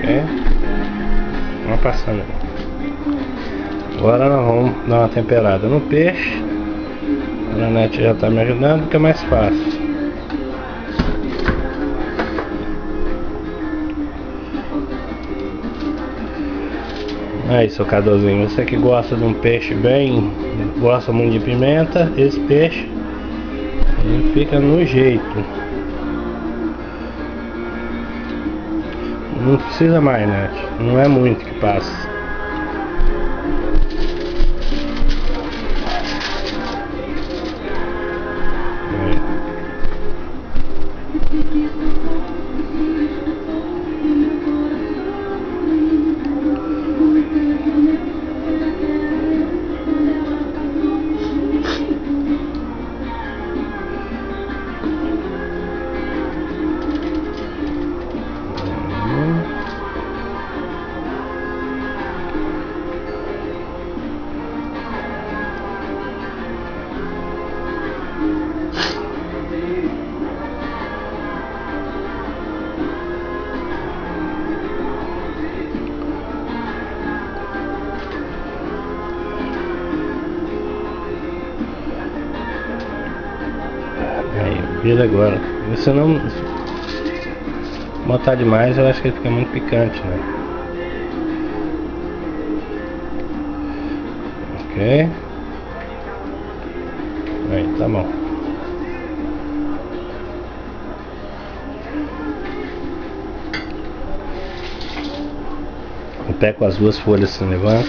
Ok? Vamos passando aí. Agora nós vamos dar uma temperada no peixe. A Nanete já está me ajudando, fica mais fácil. Aí, seu Cadorzinho, você que gosta de um peixe bem, gosta muito de pimenta, esse peixe ele fica no jeito. Não precisa mais, né? Não é muito que passa. Vira agora. Se não botar demais, eu acho que ele fica muito picante, né? Ok. Aí, tá bom. O pé com as duas folhas se levanta.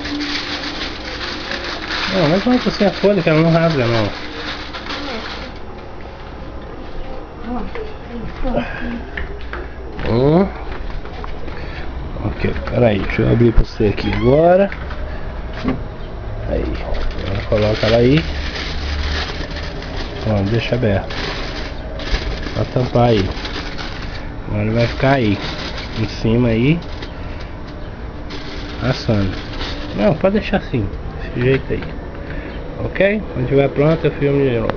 Não, mas não assim a folha, que ela não rasga, não. Ok, peraí, deixa eu abrir pra você aqui agora. Aí, agora coloca ela aí. Ó, deixa aberto pra tampar aí. Agora vai ficar aí em cima aí assando. Não, pode deixar assim, desse jeito aí. Ok? Quando estiver pronto eu filmo de novo.